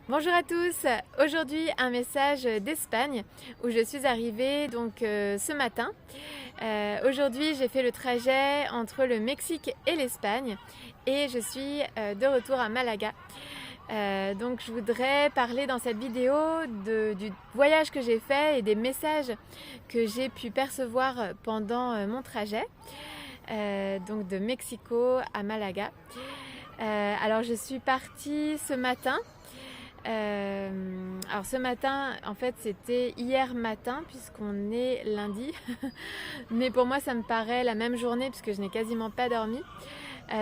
Bonjour à tous, aujourd'hui un message d'Espagne où je suis arrivée ce matin. Aujourd'hui j'ai fait le trajet entre le Mexique et l'Espagne et je suis de retour à Malaga. Donc je voudrais parler dans cette vidéo du voyage que j'ai fait et des messages que j'ai pu percevoir pendant mon trajet, donc de Mexico à Malaga. Alors je suis partie ce matin. Alors ce matin, en fait, c'était hier matin puisqu'on est lundi. Mais pour moi, ça me paraît la même journée puisque je n'ai quasiment pas dormi.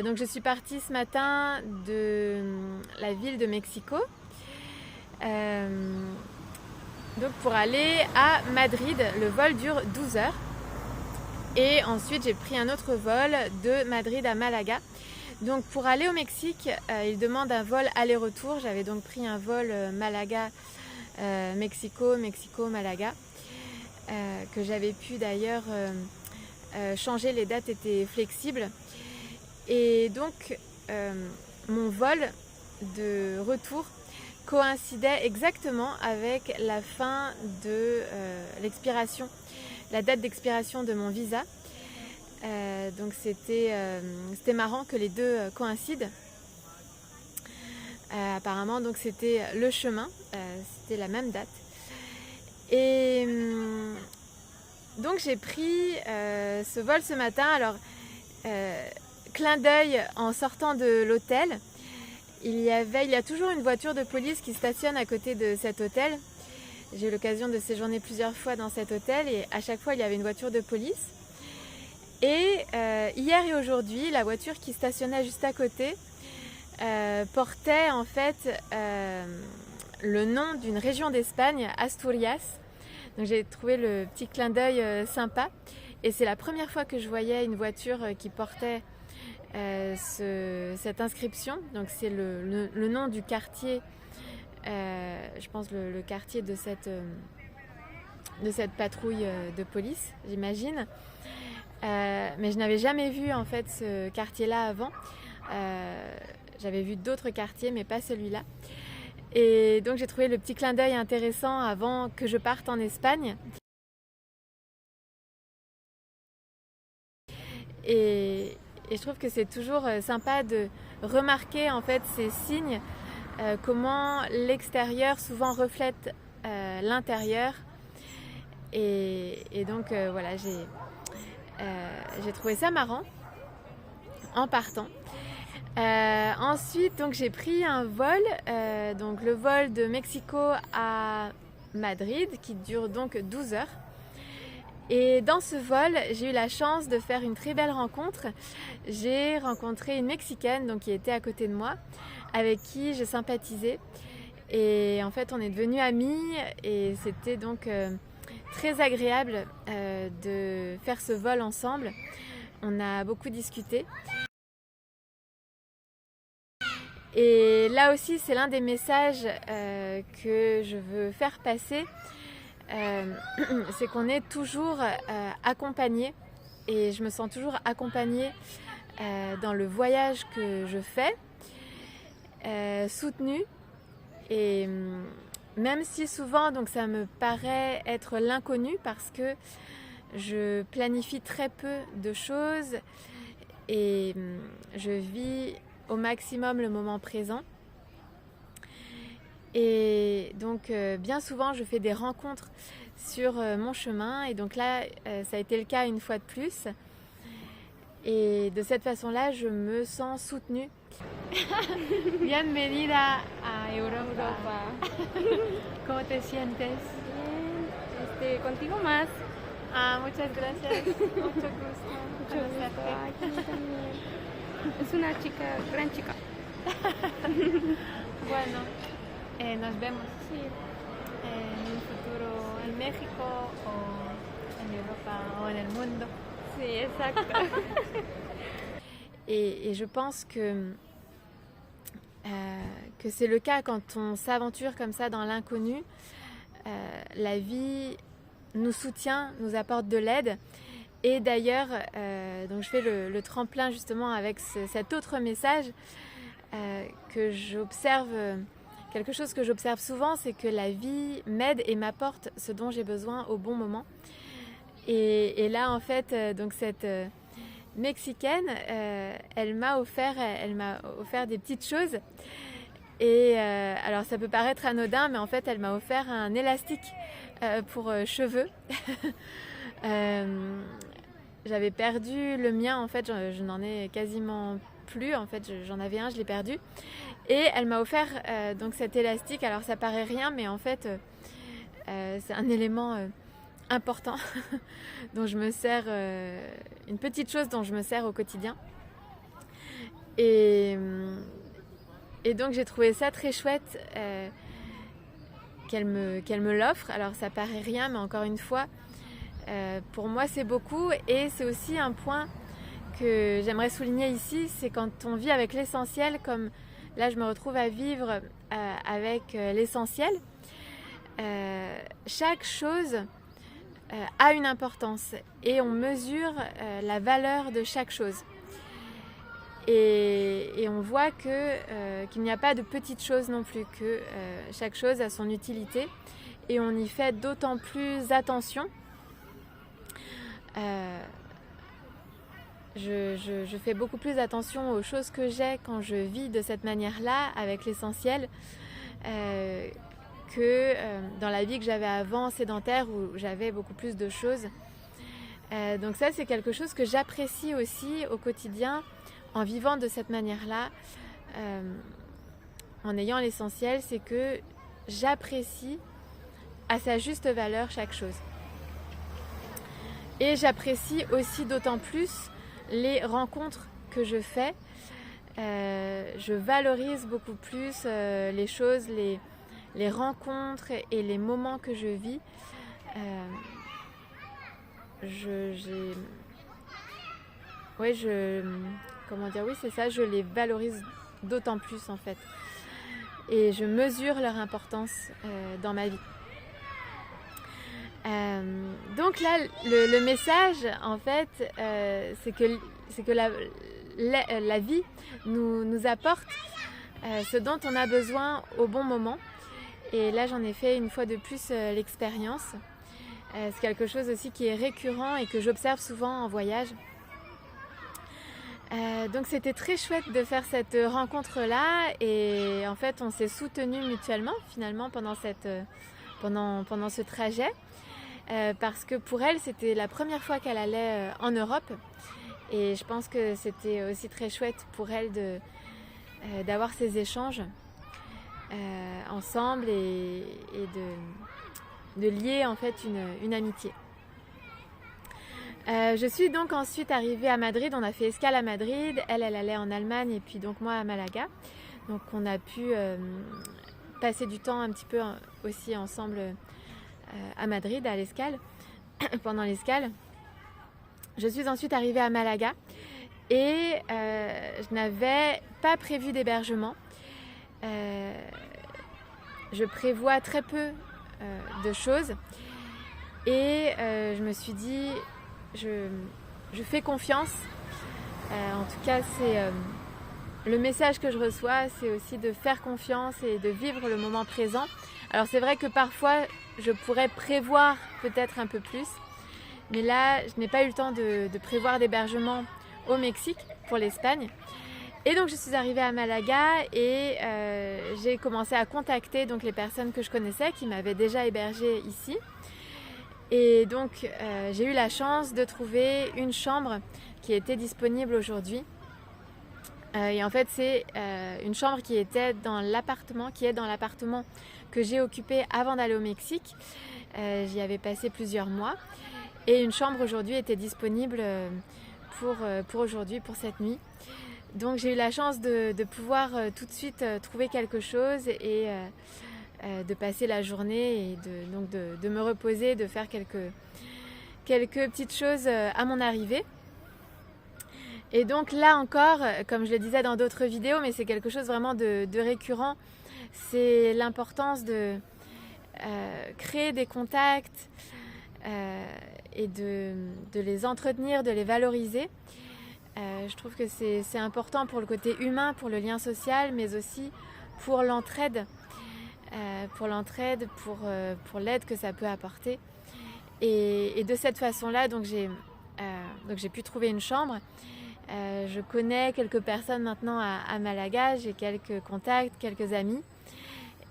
Donc je suis partie ce matin de la ville de Mexico. Donc pour aller à Madrid, le vol dure 12 heures. Et ensuite, j'ai pris un autre vol de Madrid à Malaga. Donc pour aller au Mexique, il demande un vol aller-retour. J'avais donc pris un vol Malaga-Mexico, Mexico-Malaga, que j'avais pu d'ailleurs changer, les dates étaient flexibles. Et donc mon vol de retour coïncidait exactement avec la fin de l'expiration, la date d'expiration de mon visa. Donc c'était marrant que les deux coïncident. Apparemment donc c'était le chemin, c'était la même date. Et donc j'ai pris ce vol ce matin. Alors clin d'œil, en sortant de l'hôtel, il y a toujours une voiture de police qui stationne à côté de cet hôtel. J'ai eu l'occasion de séjourner plusieurs fois dans cet hôtel et à chaque fois il y avait une voiture de police. Et hier et aujourd'hui, la voiture qui stationnait juste à côté portait en fait le nom d'une région d'Espagne, Asturias. Donc j'ai trouvé le petit clin d'œil sympa. Et c'est la première fois que je voyais une voiture qui portait cette inscription. Donc c'est le nom du quartier, je pense le quartier de cette patrouille de police, j'imagine. Mais je n'avais jamais vu en fait ce quartier-là avant. J'avais vu d'autres quartiers, mais pas celui-là. Et donc j'ai trouvé le petit clin d'œil intéressant avant que je parte en Espagne. Et je trouve que c'est toujours sympa de remarquer en fait ces signes, comment l'extérieur souvent reflète l'intérieur. Et donc voilà, j'ai trouvé ça marrant en partant. Ensuite, donc j'ai pris un vol, donc le vol de Mexico à Madrid, qui dure donc 12 heures. Et dans ce vol, j'ai eu la chance de faire une très belle rencontre. J'ai rencontré une Mexicaine donc, qui était à côté de moi, avec qui je sympathisais. Et en fait, on est devenus amis et c'était donc très agréable de faire ce vol ensemble. On a beaucoup discuté. Et là aussi, c'est l'un des messages que je veux faire passer. C'est qu'on est toujours accompagné. Et je me sens toujours accompagnée dans le voyage que je fais, soutenue. Et même si souvent donc, ça me paraît être l'inconnu parce que je planifie très peu de choses et je vis au maximum le moment présent. Et donc bien souvent je fais des rencontres sur mon chemin et donc là ça a été le cas une fois de plus. Et de cette façon-là, je me sens soutenue. Bienvenida a Europa. ¿Cómo te sientes? Bien, contigo más. Ah, muchas gracias. Mucho gusto. Mucho gusto. Ay, también. Es una chica, gran chica. Bueno, nos vemos Sí. en un futuro en México o en Europa o en el mundo. Sí, exacto. Et je pense que c'est le cas quand on s'aventure comme ça dans l'inconnu. La vie nous soutient, nous apporte de l'aide. Et d'ailleurs, donc je fais le tremplin justement avec cet autre message que j'observe quelque chose que j'observe souvent, c'est que la vie m'aide et m'apporte ce dont j'ai besoin au bon moment. Et là, en fait, donc cette Mexicaine, elle m'a offert des petites choses. Et alors, ça peut paraître anodin, mais en fait, elle m'a offert un élastique pour cheveux. J'avais perdu le mien, en fait, je n'en ai quasiment plus. En fait, j'en avais un, je l'ai perdu. Et elle m'a offert donc cet élastique. Alors, ça paraît rien, mais en fait, c'est un élément important dont je me sers, une petite chose dont je me sers au quotidien. Et donc j'ai trouvé ça très chouette qu'elle me l'offre. Alors ça paraît rien, mais encore une fois, pour moi c'est beaucoup. Et c'est aussi un point que j'aimerais souligner ici, c'est quand on vit avec l'essentiel, comme là je me retrouve à vivre avec l'essentiel, chaque chose a une importance et on mesure la valeur de chaque chose. Et on voit qu'il n'y a pas de petites choses non plus, que chaque chose a son utilité et on y fait d'autant plus attention. Je fais beaucoup plus attention aux choses que j'ai quand je vis de cette manière-là, avec l'essentiel, que dans la vie que j'avais avant, sédentaire, où j'avais beaucoup plus de choses. Donc ça, c'est quelque chose que j'apprécie aussi au quotidien, en vivant de cette manière-là, en ayant l'essentiel, c'est que j'apprécie à sa juste valeur chaque chose. Et j'apprécie aussi d'autant plus les rencontres que je fais. Je valorise beaucoup plus les choses, les rencontres et les moments que je vis. Je les valorise d'autant plus en fait. Et je mesure leur importance dans ma vie. Donc là, le message en fait, c'est que la vie nous apporte ce dont on a besoin au bon moment. Et là, j'en ai fait une fois de plus l'expérience. C'est quelque chose aussi qui est récurrent et que j'observe souvent en voyage. Donc c'était très chouette de faire cette rencontre-là et en fait on s'est soutenus mutuellement finalement pendant ce trajet parce que pour elle c'était la première fois qu'elle allait en Europe et je pense que c'était aussi très chouette pour elle d'avoir ces échanges ensemble et de lier en fait une amitié. Je suis donc ensuite arrivée à Madrid, on a fait escale à Madrid, elle allait en Allemagne et puis donc moi à Malaga. Donc on a pu passer du temps un petit peu aussi ensemble à Madrid, à l'escale, pendant l'escale. Je suis ensuite arrivée à Malaga et je n'avais pas prévu d'hébergement. Je prévois très peu de choses et je me suis dit... Je fais confiance. En tout cas, c'est le message que je reçois, c'est aussi de faire confiance et de vivre le moment présent. Alors c'est vrai que parfois, je pourrais prévoir peut-être un peu plus, mais là, je n'ai pas eu le temps de prévoir d'hébergement au Mexique pour l'Espagne. Et donc, je suis arrivée à Malaga et j'ai commencé à contacter donc, les personnes que je connaissais qui m'avaient déjà hébergée ici. Et donc j'ai eu la chance de trouver une chambre qui était disponible aujourd'hui. Et en fait c'est une chambre qui est dans l'appartement que j'ai occupé avant d'aller au Mexique. J'y avais passé plusieurs mois. Et une chambre aujourd'hui était disponible pour aujourd'hui, pour cette nuit. Donc j'ai eu la chance de pouvoir tout de suite trouver quelque chose et de passer la journée et de me reposer, de faire quelques petites choses à mon arrivée. Et donc là encore, comme je le disais dans d'autres vidéos, mais c'est quelque chose vraiment de récurrent, c'est l'importance de créer des contacts et de les entretenir, de les valoriser. Je trouve que c'est important pour le côté humain, pour le lien social, mais aussi pour l'entraide. pour l'entraide, pour l'aide que ça peut apporter. Et de cette façon-là, donc j'ai pu trouver une chambre. Je connais quelques personnes maintenant à Malaga, j'ai quelques contacts, quelques amis.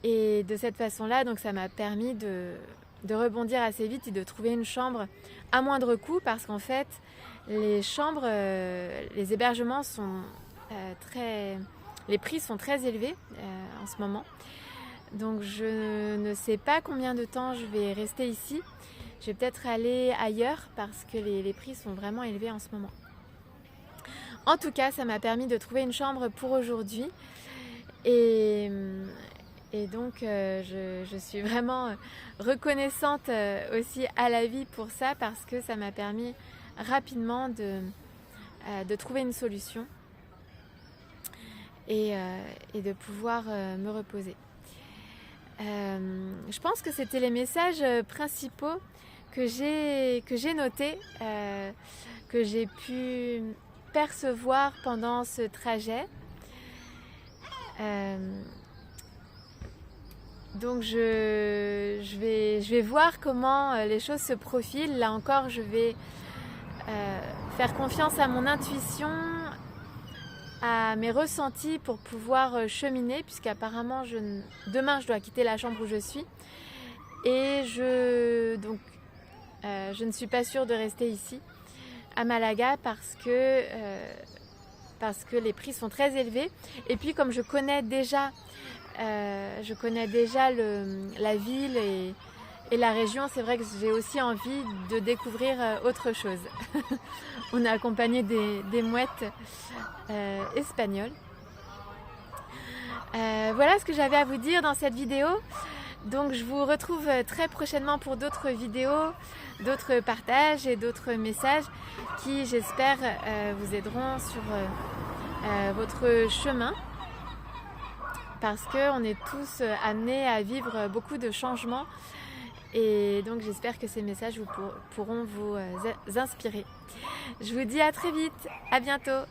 Et de cette façon-là, donc ça m'a permis de rebondir assez vite et de trouver une chambre à moindre coût, parce qu'en fait, les chambres, les hébergements sont les prix sont très élevés en ce moment. Donc je ne sais pas combien de temps je vais rester ici. Je vais peut-être aller ailleurs parce que les prix sont vraiment élevés en ce moment. En tout cas, ça m'a permis de trouver une chambre pour aujourd'hui. Et donc, je suis vraiment reconnaissante aussi à la vie pour ça, parce que ça m'a permis rapidement de trouver une solution et de pouvoir me reposer. Je pense que c'était les messages principaux que j'ai notés, que j'ai pu percevoir pendant ce trajet. Donc je vais voir comment les choses se profilent. Là encore, je vais faire confiance à mon intuition, à mes ressentis pour pouvoir cheminer, puisqu'apparemment demain je dois quitter la chambre où je suis. Et je ne suis pas sûre de rester ici à Malaga parce que les prix sont très élevés. Et puis comme je connais déjà la ville et la région, c'est vrai que j'ai aussi envie de découvrir autre chose. On est accompagné des mouettes espagnoles. Voilà ce que j'avais à vous dire dans cette vidéo. Donc je vous retrouve très prochainement pour d'autres vidéos, d'autres partages et d'autres messages qui, j'espère, vous aideront sur votre chemin, parce qu'on est tous amenés à vivre beaucoup de changements, et donc j'espère que ces messages pourront vous inspirer. Je vous dis à très vite, à bientôt.